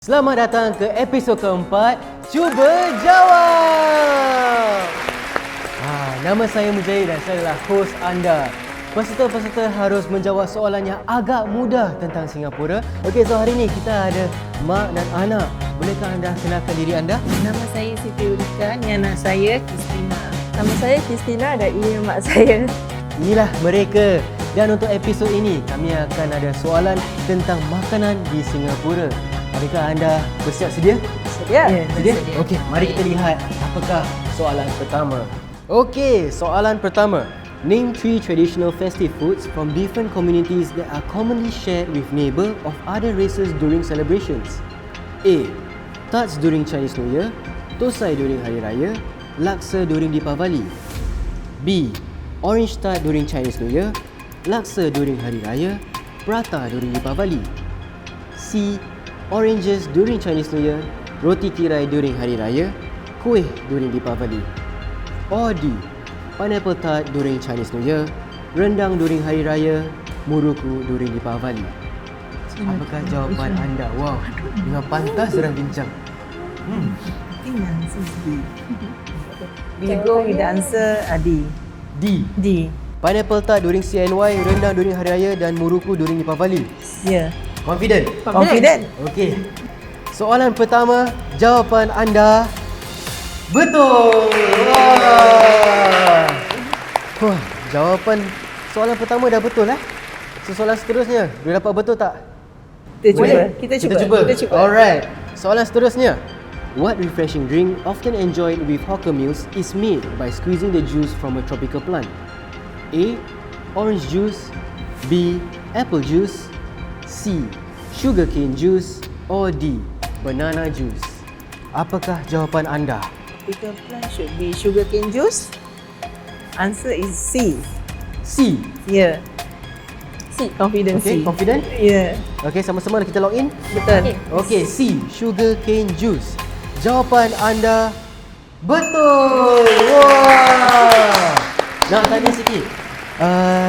Selamat datang ke episod keempat Cuba Jawab. Nama saya Mujahid dan saya adalah host anda. Peserta-peserta harus menjawab soalan yang agak mudah tentang Singapura. Okey, so hari ini kita ada mak dan anak. Bolehkah anda kenalkan diri anda? Nama saya Siti Ulika, ni anak saya Kristina. Nama saya Kristina dan ini mak saya. Inilah mereka. Dan untuk episod ini, kami akan ada soalan tentang makanan di Singapura. Adakah anda bersiap sedia? Sedia? Ya, Sedia? bersedia. Okey, mari kita lihat apakah soalan pertama. Okey, soalan pertama. Name 3 traditional festive foods from different communities that are commonly shared with neighbour of other races during celebrations. A. Tarts during Chinese New Year, Thosai during Hari Raya, Laksa during Deepavali. B. Orange tart during Chinese New Year, Laksa during Hari Raya, Prata during Deepavali. C. Oranges during Chinese New Year, Roti Kirai during Hari Raya, Kuih during Deepavali. Or D. Pineapple tart during Chinese New Year, Rendang during Hari Raya, Muruku during Deepavali. Apakah jawapan anda? Wow, dengan pantas sedang bincang. Tinggal D. We go with the answer D. D. D. Pineapple tart during CNY, Rendang during Hari Raya dan Muruku during Deepavali. Ya. Confident? Confident? Okey. Soalan pertama, jawapan anda betul. Wah, jawapan soalan pertama dah betul So soalan seterusnya, boleh dapat betul tak? Kita cuba. Boleh? Kita cuba. Kita cuba. Alright. Soalan seterusnya. What refreshing drink often enjoyed with hawker meals is made by squeezing the juice from a tropical plant? A. Orange juice, B. Apple juice, C. Sugarcane juice, or D. Banana juice. Apakah jawapan anda? Tropical plant should be sugarcane juice. Answer is C. C. Ya. C. Confident Okay, C. confident? Ya. Okay, sama-sama kita log in. Betul. Okay, C. Sugarcane juice. Jawapan anda betul. Wah. Nak tanya sikit.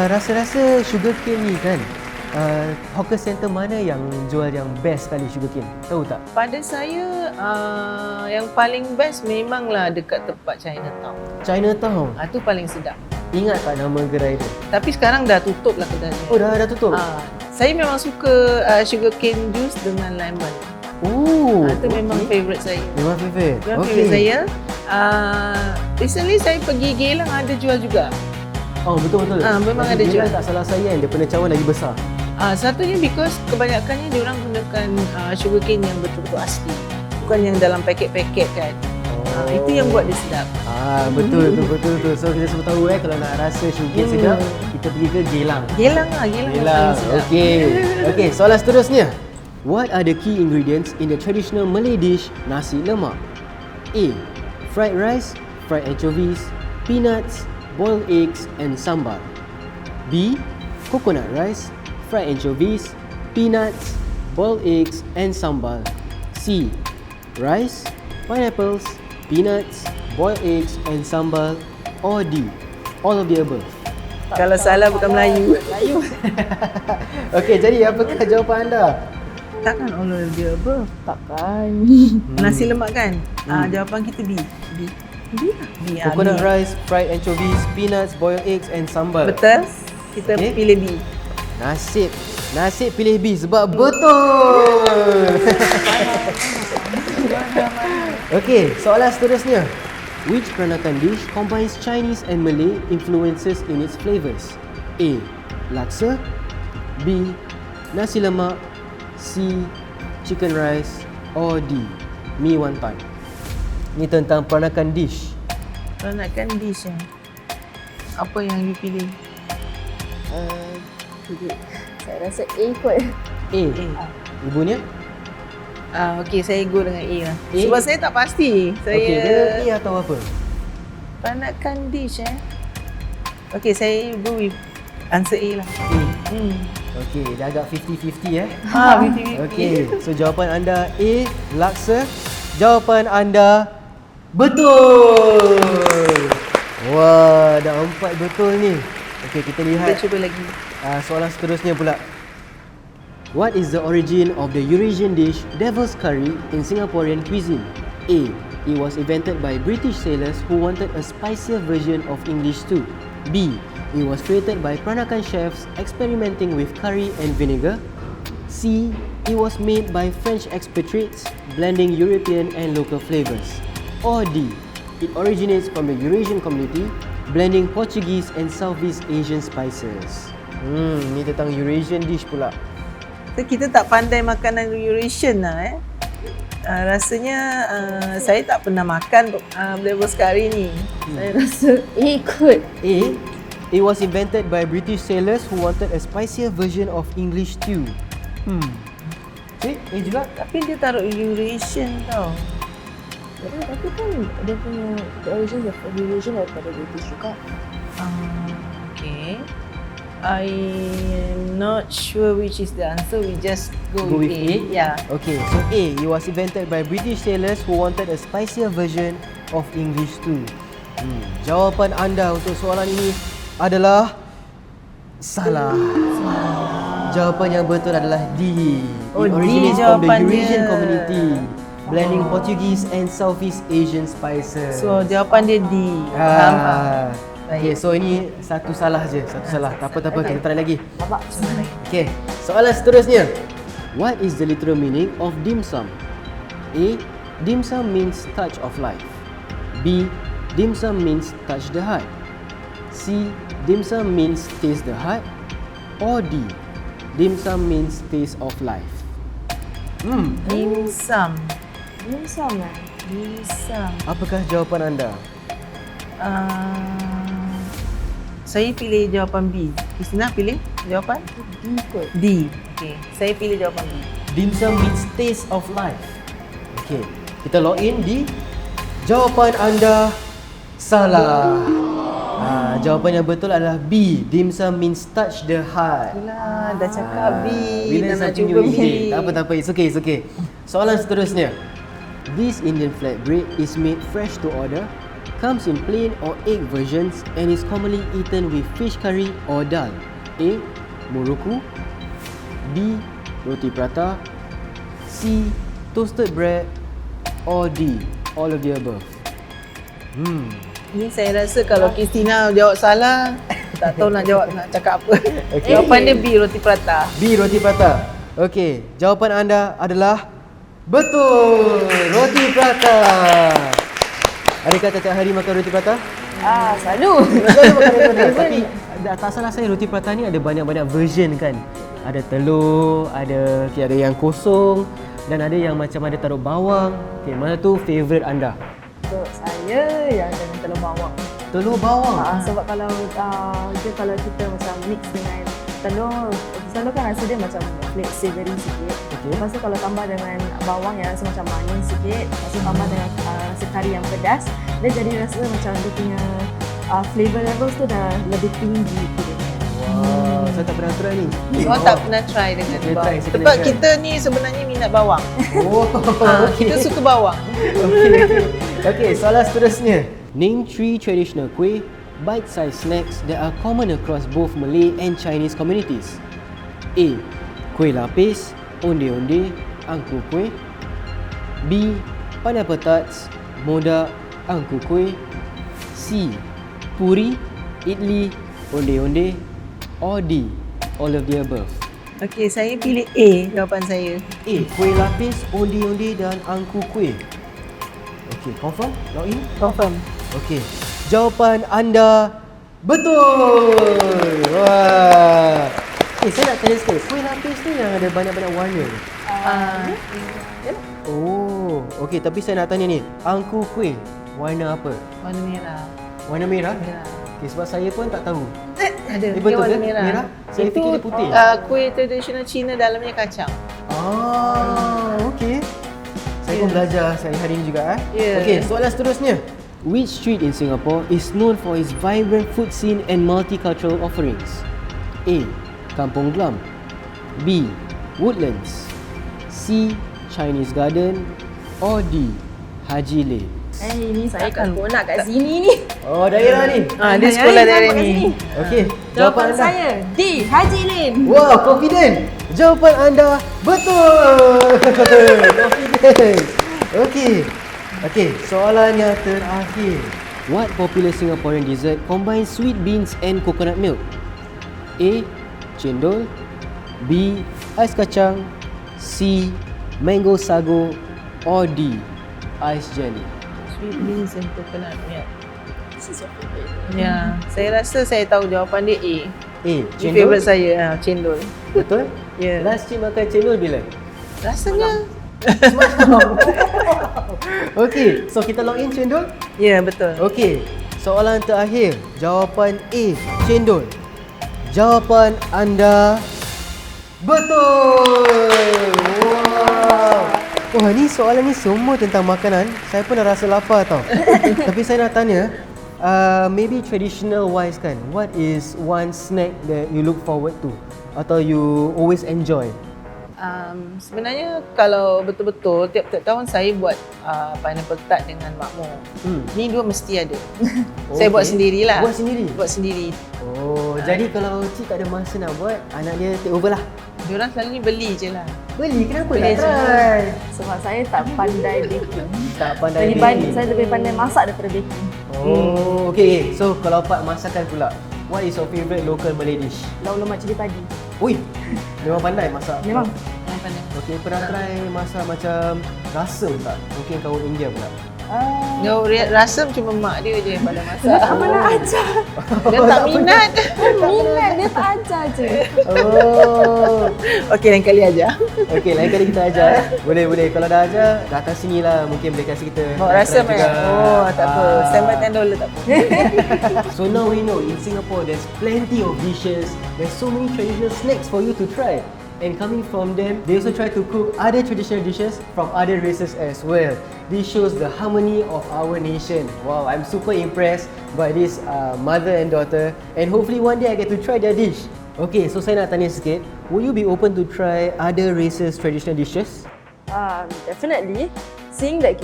Rasa-rasa sugarcane ni kan, hawker center mana yang jual yang best sekali sugarcane? Tahu tak? Pada saya, yang paling best memanglah dekat tempat Chinatown. Chinatown. Itu paling sedap. Ingat tak nama gerai tu? Tapi sekarang dah tutup lah kedai dia. Oh, dah tutup. Saya memang suka sugarcane juice dengan lemon. Oh, Itu memang favourite saya. Memang favourite. Memang favourite saya. Recently saya pergi Geylang ada jual juga. Oh, betul-betul. Memang ada Geylang jual. tak salah saya kan, dia punya cawan lagi besar. Satunya because kebanyakannya diorang gunakan sugarcane yang betul-betul asli. Bukan yang dalam paket-paket kan. Itu yang buat dia sedap. Betul. So kita semua tahu kalau nak rasa sugarcane sedap, kita pergi ke Geylang. Geylang yang paling sedap. Okey, soalan seterusnya. What are the key ingredients in the traditional Malay dish nasi lemak? A. Fried rice, fried anchovies, peanuts, boiled eggs and sambal. B. Coconut rice, fried anchovies, peanuts, boiled eggs and sambal. C. Rice, pineapples, peanuts, boiled eggs and sambal. Or D. All of the above. Kalau salah bukan Melayu. Okey, jadi apakah jawapan anda? Takkan all of the above. Takkan. Nasi lemak kan? Jawapan kita B. B. Coconut rice, fried anchovies, peanuts, boiled eggs and sambal. Betul. Kita Okey. pilih B. Nasib pilih B sebab betul. Okey, soalan seterusnya. Which peranakan dish combines Chinese and Malay influences in its flavours? A. Laksa, B. Nasi lemak, C. Chicken rice, or D. Mi wonton. Ni tentang peranakan dish. Peranakan dish apa yang you pilih? Saya rasa A kot. A. Ibunya? Okey, saya go dengan A lah. A? Sebab saya tak pasti. Okey, dia A atau apa? Peranakan dish Okey, saya go with answer A lah. A. Okey, dah agak 50-50 50-50. Okey, so jawapan anda A, laksa. Jawapan anda betul. Wah, dah 4 betul ni. Okey, kita lihat Kita cuba lagi. soalan seterusnya pula. What is the origin of the Eurasian dish devil's curry in Singaporean cuisine? A. It was invented by British sailors who wanted a spicier version of English stew. B. It was created by Peranakan chefs experimenting with curry and vinegar. C. It was made by French expatriates blending European and local flavours. Or D. It originates from the Eurasian community blending Portuguese and Southeast Asian spices. Ni tentang Eurasian dish pula. Kita tak pandai makanan Eurasian lah rasanya saya tak pernah makan devil's curry ni. Saya rasa A kot. A. It was invented by British sailors who wanted a spicier version of English stew. A juga? Tapi dia taruh Eurasian tau. Tapi kan dia punya origin daripada British juga. Okay. I am not sure which is the answer. We just go with A. Yeah. Okay, so A. It was invented by British sailors who wanted a spicier version of English stew. Jawapan anda untuk soalan ini adalah salah. Jawapan yang betul adalah D. Oh, It D originates from the jawapannya. Eurasian community, blending Portuguese and Southeast Asian spices. So jawapan dia D. Faham? Okay, so ini satu salah je, satu salah. Tak apa, kita try lagi. Nampak semua lagi. Okay, soalan seterusnya. What is the literal meaning of dim sum? A. Dim sum means touch of life. B. Dim sum means touch the heart. C. Dim sum means taste the heart. Or D. Dim sum means taste of life. Dim sum. Dim sum lah. Dim sum. Apakah jawapan anda? Saya pilih jawapan B. Christina pilih jawapan? D kot. D. Okay. Saya pilih jawapan B. Dim sum means taste of life. Okay, kita log in di jawapan anda salah. Jawapan yang betul adalah B. Dim sum means touch the heart. Itulah, dah cakap B. Bila dah nak something cuba you B. eat. Tak apa. It's okay. Soalan seterusnya. This Indian flatbread is made fresh to order, comes in plain or egg versions and is commonly eaten with fish curry or dal. A. Muruku. B. Roti prata. C. Toasted bread. Or D. All of the above. Ni saya rasa kalau Christina jawab salah, tak tahu nak cakap apa. Okay. Jawapan dia B, roti prata. B. Roti prata. Okey, jawapan anda adalah betul. Roti prata. Adakah setiap hari makan roti prata? Selalu. Selalu makan roti prata. Tapi tak salah saya, roti prata ni ada banyak-banyak version kan. Ada telur, ada yang kosong dan ada yang macam ada taruh bawang. Okey, mana tu favourite anda? Untuk saya yang dengan telur bawang. Telur bawang. Sebab kalau kita macam mix dengan telur kan rasa dia macam savory sikit. Lepas tu kalau tambah dengan bawang yang rasa macam manis sikit, lepas tu tambah dengan rasa kari yang pedas, dia jadi rasa macam dia punya flavor levels tu dah lebih tinggi gitu. Wow, saya tak pernah try ni. Oh, tak pernah try dengan Saya bawang. try, saya Sebab kena kita ni sebenarnya minat bawang. Oh, Kita suka bawang. Okay, soalan seterusnya. Name 3 traditional kuih, bite-sized snacks that are common across both Malay and Chinese communities. A. Kuih lapis, onde-onde, angku kuih. B. Pineapple tarts, modak, angku kuih. C. Puri, idli, onde-onde. Or D. All of the above. Okey, saya pilih A, jawapan saya. A. Kuih lapis, onde-onde dan angku kuih. Okay, confirm? Log in? Confirm. Okey, jawapan anda betul. Wah. Saya nak tanya sekali, kuih lapis tu yang ada banyak-banyak warna ke? Oh, okey, tapi saya nak tanya ni, angku kuih warna apa? Warna merah. Warna merah? Merah. Okey, sebab saya pun tak tahu. Ada. Betul dia warna ke? merah. Merah? Saya Itu, fikir dia putih. Kuih tradisional Cina dalamnya kacang. Okey. Saya pun belajar hari ini juga. Ya. Okey, soalan seterusnya. Which street in Singapore is known for its vibrant food scene and multicultural offerings? A. Kampong Glam. B. Woodlands. C. Chinese Garden. Or D. Haji Lane. Ini saya nak kat sini ni. Oh, daerah ni. Dia sekolah daerah ni. Okey, Jawapan anda. saya D. Haji Lane. Wow, confident. Jawapan anda betul. Confidence. Okey, soalan yang terakhir. What popular Singaporean dessert combines sweet beans and coconut milk? A. Cendol, B. Ais kacang, C. Mango sago, or D. Ice jelly. Sweet beans and coconut milk. Ya, saya rasa saya tahu jawapan dia A. A. Ini favourite saya, cendol. Betul? Ya. Last cik makan cendol bila? Rasanya Okey, so kita log in cendol? ya, betul. Okey, soalan terakhir. Jawapan A, cendol. Jawapan anda betul. Wow. Wah, ni soalan ni semua tentang makanan. Saya pun dah rasa lapar tau. Tapi saya nak tanya, maybe traditional wise kan, what is one snack that you look forward to atau you always enjoy? Sebenarnya kalau betul-betul tiap-tiap tahun saya buat pineapple tart dengan makmur. Ni dua mesti ada. Saya buat sendirilah. Buat sendiri? Buat sendiri. Oh, jadi kalau cik tak ada masa nak buat, anak dia take over lah. Diorang selalunya beli je lah. Beli? Kenapa Beli nak je. try? Sebab saya tak pandai baking. Tak pandai baking. Saya lebih pandai masak daripada baking. Oh, okay. So kalau part masakan pula, what is your favourite local Malay dish? Lauk lemak cili padi. Ui, memang pandai masak. Memang. Yang pandai. Okay, pernah try masak macam rasam tak? Mungkin kau India pula. Rasam cuma mak dia je yang pandai masak. Tak pernah ajar. Dia tak minat. Minat dia tak ajar je. Oh. Okey, lain kali aja. Okay, lain kali kita ajar. Boleh. Kalau dah ajar, datang sini lah. Mungkin boleh kasih kita. Bawa rasam try eh. juga. Oh, tak apa. Standby $10 tak apa. So now we know in Singapore there's plenty of dishes. There's so many traditional snacks for you to try. And coming from them, they also try to cook other traditional dishes from other races as well. This shows the harmony of our nation. Wow, I'm super impressed by this mother and daughter. And hopefully one day I get to try their dish. Okay, so saya nak tanya sikit. Will you be open to try other races' traditional dishes? Definitely. Seeing that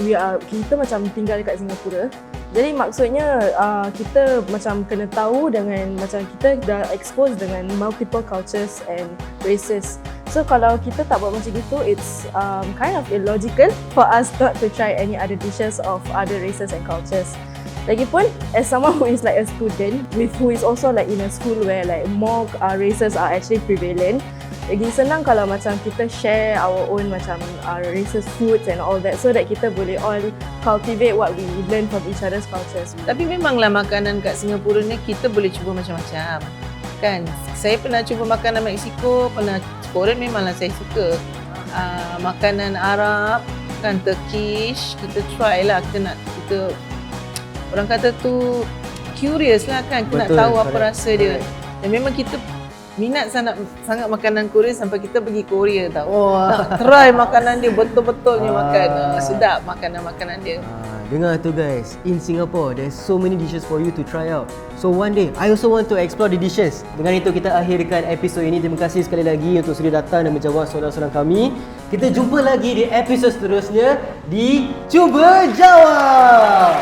kita macam tinggal dekat Singapura, jadi maksudnya kita macam kena tahu dengan macam kita dah expose dengan multiple cultures and races. So kalau kita tak buat macam gitu, it's kind of illogical for us not to try any other dishes of other races and cultures. Lagipun, as someone who is like a student, who is also like in a school where like more races are actually prevalent, lagi senang kalau macam kita share our own macam races foods and all that, so that kita boleh all cultivate what we learn from each other's cultures. Tapi memanglah makanan kat Singapura ni kita boleh cuba macam-macam. Kan? Saya pernah cuba makanan Mexico, pernah Korean memanglah saya suka. Makanan Arab, kan Turkish, kita try lah. Kita orang kata tu curious lah kan, kita nak tahu apa rasa dia. Dan memang kita minat sangat makanan Korea sampai kita pergi Korea tau. Nak try makanan dia, betul-betulnya makan. Sedap makanan-makanan dia. Dengar tu guys, in Singapore there's so many dishes for you to try out. So one day, I also want to explore the dishes. Dengan itu kita akhirkan episod ini. Terima kasih sekali lagi untuk sudah datang dan menjawab soalan-soalan kami. Kita jumpa lagi di episod seterusnya di Cuba Jawab.